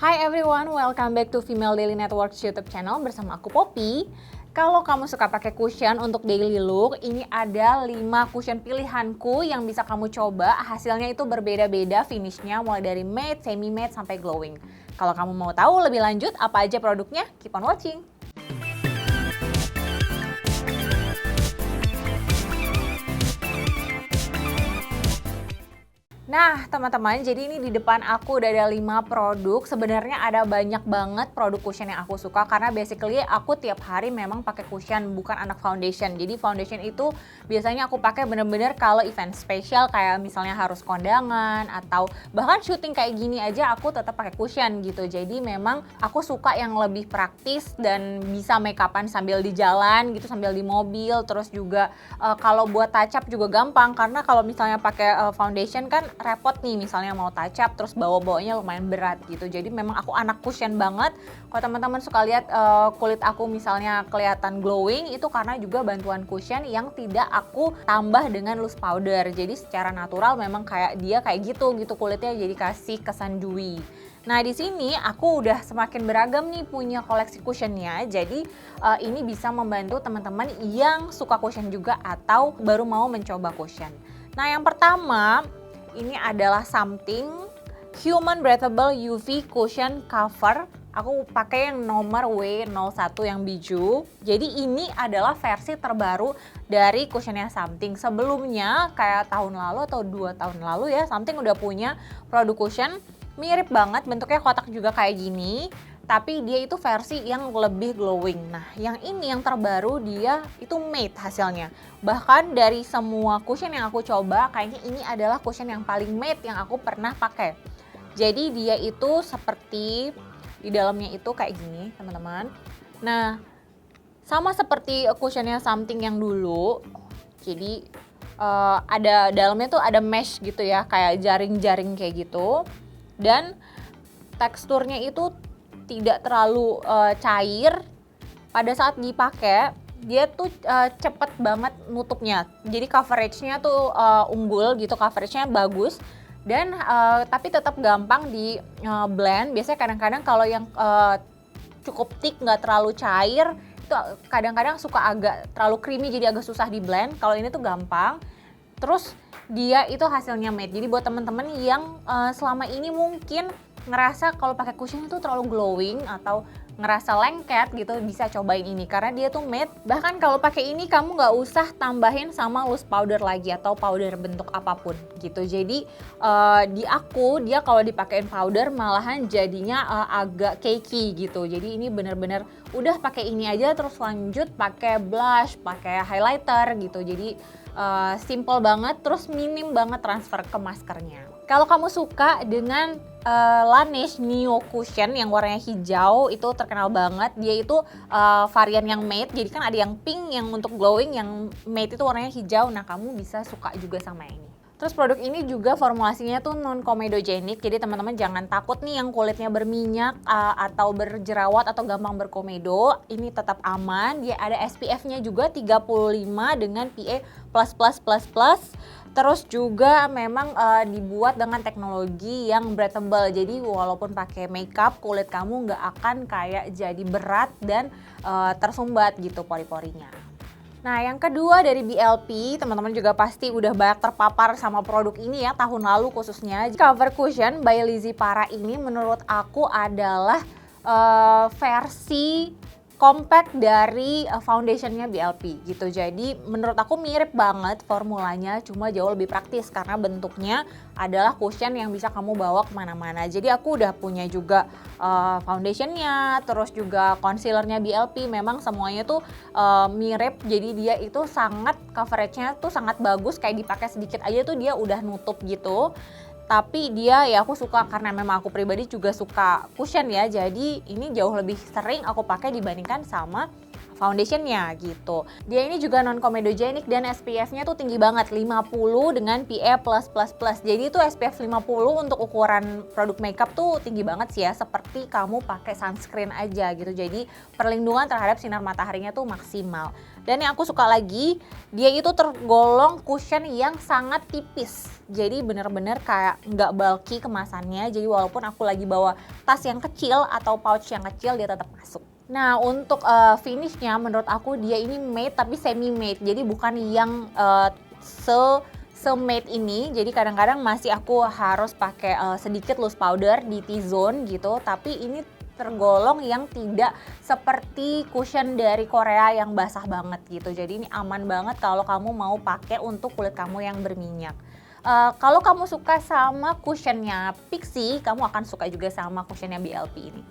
Hi everyone, welcome back to Female Daily Network's YouTube channel bersama aku Poppy. Kalau kamu suka pakai cushion untuk daily look, ini ada 5 cushion pilihanku yang bisa kamu coba. Hasilnya itu berbeda-beda finishnya, mulai dari matte, semi matte, sampai glowing. Kalau kamu mau tahu lebih lanjut apa aja produknya, keep on watching. Nah teman-teman, jadi ini di depan aku udah ada 5 produk. Sebenarnya ada banyak banget produk cushion yang aku suka karena basically aku tiap hari memang pakai cushion, bukan anak foundation. Jadi foundation itu biasanya aku pakai bener-bener kalau event spesial kayak misalnya harus kondangan atau bahkan syuting kayak gini aja aku tetap pakai cushion gitu. Jadi memang aku suka yang lebih praktis dan bisa make upan sambil di jalan gitu, sambil di mobil. Terus juga kalau buat touch up juga gampang karena kalau misalnya pakai foundation kan repot nih, misalnya mau touch up terus bawa-bawanya lumayan berat gitu. Jadi memang aku anak cushion banget. Kalau teman-teman suka lihat kulit aku misalnya kelihatan glowing, itu karena juga bantuan cushion yang tidak aku tambah dengan loose powder. Jadi secara natural memang kayak dia kayak gitu kulitnya, jadi kasih kesan dewy. Nah di sini aku udah semakin beragam nih punya koleksi cushionnya. Jadi ini bisa membantu teman-teman yang suka cushion juga atau baru mau mencoba cushion. Nah yang pertama ini adalah Something Human Breathable UV Cushion Cover. Aku pakai yang nomor W01 yang biju. Jadi ini adalah versi terbaru dari cushionnya Something. Sebelumnya kayak tahun lalu atau 2 tahun lalu ya, Something udah punya produk cushion mirip banget, bentuknya kotak juga kayak gini. Tapi dia itu versi yang lebih glowing. Nah yang ini yang terbaru dia itu matte hasilnya. Bahkan dari semua cushion yang aku coba kayaknya ini adalah cushion yang paling matte yang aku pernah pakai. Jadi dia itu seperti di dalamnya itu kayak gini teman-teman. Nah sama seperti cushionnya Something yang dulu. Jadi ada dalamnya tuh ada mesh gitu ya, kayak jaring-jaring kayak gitu. Dan teksturnya itu tidak terlalu cair. Pada saat dipakai dia tuh cepet banget nutupnya. Jadi coveragenya tuh unggul gitu, coveragenya bagus. Dan tapi tetap gampang di blend. Biasanya kadang-kadang kalau yang cukup thick, nggak terlalu cair, itu kadang-kadang suka agak terlalu creamy, jadi agak susah di blend. Kalau ini tuh gampang. Terus dia itu hasilnya matte. Jadi buat teman-teman yang selama ini mungkin ngerasa kalau pakai cushion itu terlalu glowing atau ngerasa lengket gitu, bisa cobain ini karena dia tuh matte. Bahkan kalau pakai ini kamu nggak usah tambahin sama loose powder lagi atau powder bentuk apapun gitu. Jadi di aku dia kalau dipakein powder malahan jadinya agak cakey gitu. Jadi ini bener-bener udah pakai ini aja terus lanjut pakai blush, pakai highlighter gitu. Jadi simple banget, terus minim banget transfer ke maskernya. Kalau kamu suka dengan Laneige Neo Cushion yang warnanya hijau, itu terkenal banget. Dia itu varian yang matte, jadi kan ada yang pink yang untuk glowing, yang matte itu warnanya hijau. Nah kamu bisa suka juga sama ini. Terus produk ini juga formulasinya tuh non comedogenic, jadi teman-teman jangan takut nih yang kulitnya berminyak atau berjerawat atau gampang berkomedo. Ini tetap aman. Dia ada SPF-nya juga 35 dengan PA++++. Terus juga memang dibuat dengan teknologi yang breathable. Jadi walaupun pakai makeup kulit kamu nggak akan kayak jadi berat dan tersumbat gitu pori-porinya. Nah yang kedua dari BLP, teman-teman juga pasti udah banyak terpapar sama produk ini ya tahun lalu khususnya. Cover Cushion by Lizzy Para ini menurut aku adalah versi compact dari foundationnya BLP gitu. Jadi menurut aku mirip banget formulanya, cuma jauh lebih praktis karena bentuknya adalah cushion yang bisa kamu bawa kemana-mana. Jadi aku udah punya juga foundationnya, terus juga concealernya BLP. Memang semuanya tuh mirip, jadi dia itu sangat coveragenya tuh sangat bagus, kayak dipakai sedikit aja tuh dia udah nutup gitu. Tapi dia ya aku suka karena memang aku pribadi juga suka cushion ya, jadi ini jauh lebih sering aku pakai dibandingkan sama foundationnya gitu. Dia ini juga non comedogenic dan SPF-nya tuh tinggi banget, 50 dengan PA+++. Jadi itu SPF 50 untuk ukuran produk makeup tuh tinggi banget sih ya, seperti kamu pakai sunscreen aja gitu. Jadi perlindungan terhadap sinar mataharinya tuh maksimal. Dan yang aku suka lagi, dia itu tergolong cushion yang sangat tipis. Jadi bener-bener kayak nggak bulky kemasannya. Jadi walaupun aku lagi bawa tas yang kecil atau pouch yang kecil, dia tetap masuk. Nah untuk finishnya menurut aku dia ini matte tapi semi matte, jadi bukan yang se-matte ini. Jadi kadang-kadang masih aku harus pakai sedikit loose powder di T-zone gitu, tapi ini tergolong yang tidak seperti cushion dari Korea yang basah banget gitu. Jadi ini aman banget kalau kamu mau pakai untuk kulit kamu yang berminyak. Kalau kamu suka sama cushionnya Pixi, kamu akan suka juga sama cushionnya BLP ini.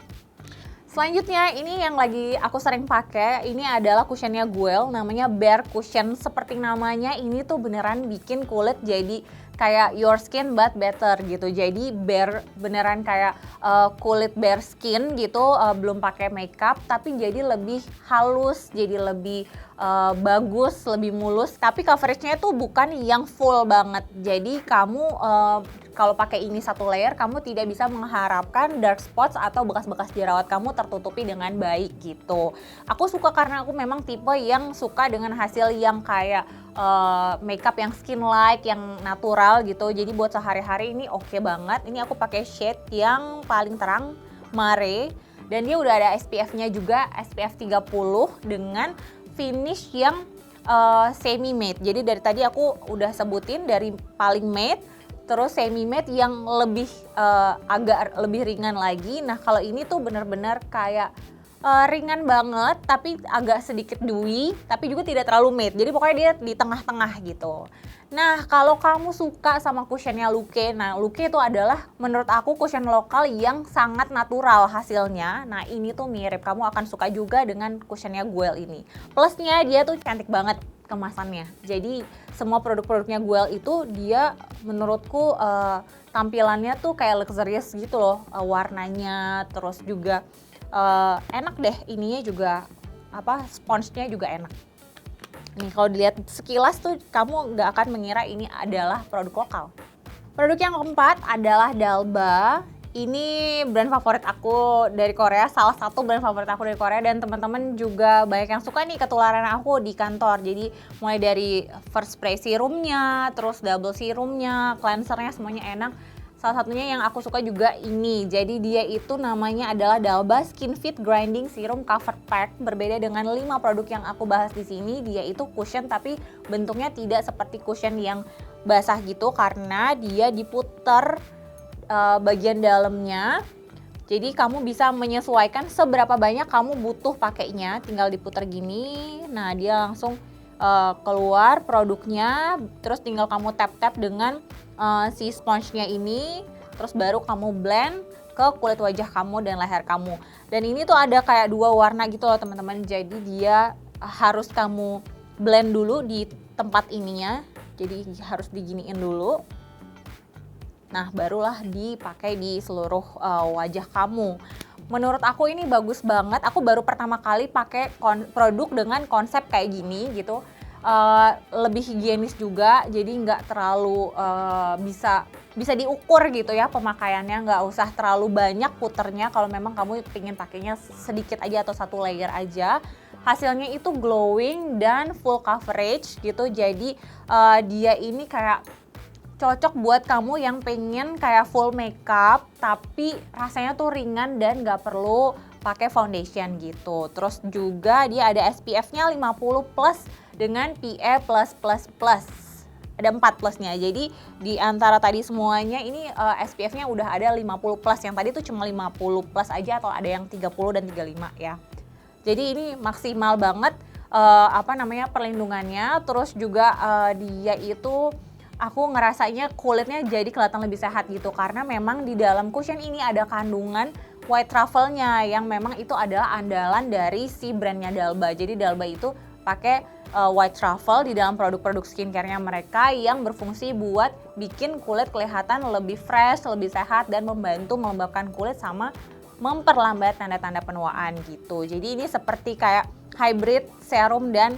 Selanjutnya ini yang lagi aku sering pakai, ini adalah cushionnya Guel, namanya Bare Cushion. Seperti namanya, ini tuh beneran bikin kulit jadi kayak your skin but better gitu. Jadi bare, beneran kayak kulit bare skin gitu, belum pakai makeup tapi jadi lebih halus, jadi lebih bagus, lebih mulus. Tapi coveragenya tuh bukan yang full banget. Jadi kamu kalau pakai ini satu layer, kamu tidak bisa mengharapkan dark spots atau bekas-bekas jerawat kamu tertutupi dengan baik gitu. Aku suka karena aku memang tipe yang suka dengan hasil yang kayak makeup yang skin like, yang natural gitu. Jadi buat sehari-hari ini oke banget. Ini aku pakai shade yang paling terang, Mare, dan dia udah ada SPF-nya juga, SPF 30 dengan finish yang semi matte. Jadi dari tadi aku udah sebutin dari paling matte, terus semi matte yang lebih agak lebih ringan lagi. Nah kalau ini tuh bener-bener kayak ringan banget tapi agak sedikit dewy, tapi juga tidak terlalu matte. Jadi pokoknya dia di tengah-tengah gitu. Nah kalau kamu suka sama cushionnya Luke, nah Luke itu adalah menurut aku cushion lokal yang sangat natural hasilnya. Nah ini tuh mirip, kamu akan suka juga dengan cushionnya Guel ini. Plusnya dia tuh cantik banget kemasannya. Jadi semua produk-produknya Guel itu dia menurutku tampilannya tuh kayak luxurious gitu loh, warnanya, terus juga enak deh, ininya juga sponsnya juga enak. Nih kalau dilihat sekilas tuh kamu nggak akan mengira ini adalah produk lokal. Produk yang keempat adalah Dalba. Ini brand favorit aku dari Korea, salah satu brand favorit aku dari Korea, dan teman-teman juga banyak yang suka nih ketularan aku di kantor. Jadi mulai dari first spray serumnya, terus double serumnya, cleansernya, semuanya enak. Salah satunya yang aku suka juga ini. Jadi dia itu namanya adalah Dalba Skin Fit Grinding Serum Cover Pack. Berbeda dengan 5 produk yang aku bahas di sini, dia itu cushion tapi bentuknya tidak seperti cushion yang basah gitu karena dia diputer bagian dalamnya. Jadi kamu bisa menyesuaikan seberapa banyak kamu butuh pakainya, tinggal diputer gini. Nah dia langsung keluar produknya, terus tinggal kamu tap-tap dengan si sponge-nya ini, terus baru kamu blend ke kulit wajah kamu dan leher kamu. Dan ini tuh ada kayak 2 warna gitu loh teman-teman. Jadi dia harus kamu blend dulu di tempat ininya, jadi harus diginiin dulu. Nah barulah dipakai di seluruh wajah kamu. Menurut aku ini bagus banget. Aku baru pertama kali pakai produk dengan konsep kayak gini gitu. Lebih higienis juga, jadi nggak terlalu bisa diukur gitu ya pemakaiannya, nggak usah terlalu banyak puternya kalau memang kamu ingin pakainya sedikit aja atau 1 layer aja. Hasilnya itu glowing dan full coverage gitu. Jadi dia ini kayak cocok buat kamu yang pengen kayak full makeup tapi rasanya tuh ringan dan gak perlu pakai foundation gitu. Terus juga dia ada SPF-nya 50 plus dengan PA+++. Ada 4 plusnya. Jadi di antara tadi semuanya ini SPF-nya udah ada 50 plus. Yang tadi tuh cuma 50 plus aja atau ada yang 30 dan 35 ya. Jadi ini maksimal banget perlindungannya. Terus juga dia itu aku ngerasanya kulitnya jadi kelihatan lebih sehat gitu karena memang di dalam cushion ini ada kandungan white truffle-nya yang memang itu adalah andalan dari si brandnya Dalba. Jadi Dalba itu pakai white truffle di dalam produk-produk skincare-nya mereka yang berfungsi buat bikin kulit kelihatan lebih fresh, lebih sehat dan membantu melembabkan kulit sama memperlambat tanda-tanda penuaan gitu. Jadi ini seperti kayak hybrid serum dan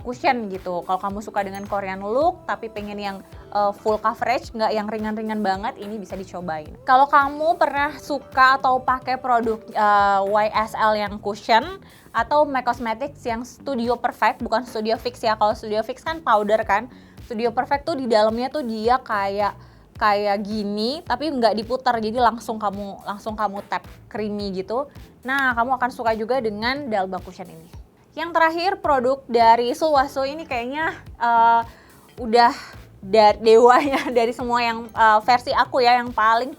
cushion gitu. Kalau kamu suka dengan Korean look tapi pengen yang full coverage, nggak yang ringan-ringan banget, ini bisa dicobain. Kalau kamu pernah suka atau pakai produk YSL yang cushion atau MAC Cosmetics yang Studio Perfect, bukan Studio Fix ya. Kalau Studio Fix kan powder kan. Studio Perfect tuh di dalamnya tuh dia kayak gini tapi nggak diputar, jadi langsung kamu tap creamy gitu. Nah, kamu akan suka juga dengan D'Alba Cushion ini. Yang terakhir produk dari Sulwhasoo ini kayaknya udah dewanya dari semua yang versi aku ya, yang paling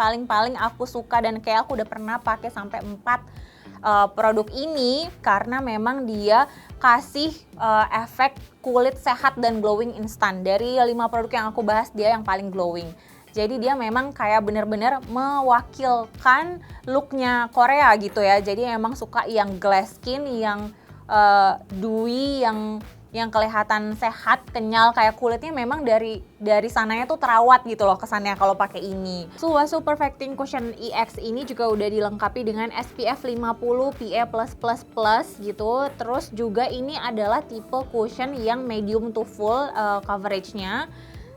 aku suka dan kayak aku udah pernah pakai sampai 4 produk ini karena memang dia kasih efek kulit sehat dan glowing instan. Dari 5 produk yang aku bahas, dia yang paling glowing. Jadi dia memang kayak bener-bener mewakilkan looknya Korea gitu ya. Jadi memang suka yang glass skin, yang dewy, yang kelihatan sehat, kenyal, kayak kulitnya memang dari sananya tuh terawat gitu loh kesannya kalau pakai ini. Sulwhasoo Perfecting Cushion EX ini juga udah dilengkapi dengan SPF 50 PA+++ gitu. Terus juga ini adalah tipe cushion yang medium to full coveragenya.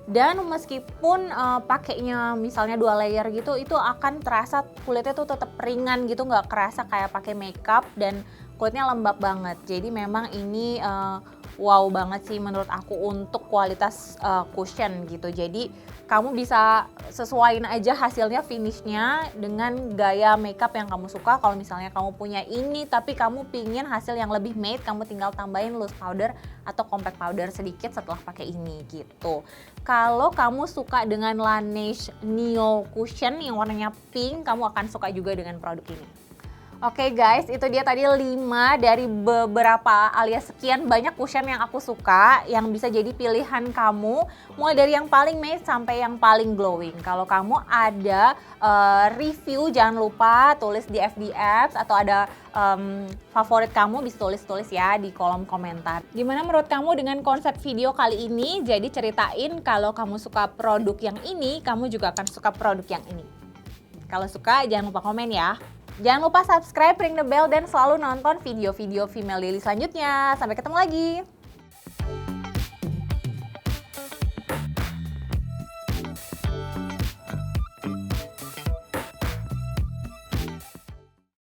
Dan meskipun pakainya misalnya 2 layer gitu, itu akan terasa kulitnya tuh tetap ringan gitu, nggak kerasa kayak pakai makeup dan kulitnya lembab banget. Jadi memang ini wow banget sih menurut aku untuk kualitas cushion gitu. Jadi kamu bisa sesuaiin aja hasilnya, finishnya dengan gaya makeup yang kamu suka. Kalau misalnya kamu punya ini tapi kamu pingin hasil yang lebih matte, kamu tinggal tambahin loose powder atau compact powder sedikit setelah pakai ini gitu. Kalau kamu suka dengan Laneige Neo Cushion yang warnanya pink, kamu akan suka juga dengan produk ini. Oke guys, itu dia tadi 5 dari beberapa alias sekian banyak cushion yang aku suka, yang bisa jadi pilihan kamu mulai dari yang paling matte sampai yang paling glowing. Kalau kamu ada review, jangan lupa tulis di FB Apps, atau ada favorit kamu bisa tulis ya di kolom komentar. Gimana menurut kamu dengan konsep video kali ini? Jadi ceritain kalau kamu suka produk yang ini, kamu juga akan suka produk yang ini. Kalau suka jangan lupa komen ya. Jangan lupa subscribe, ring the bell, dan selalu nonton video-video Female Daily selanjutnya. Sampai ketemu lagi.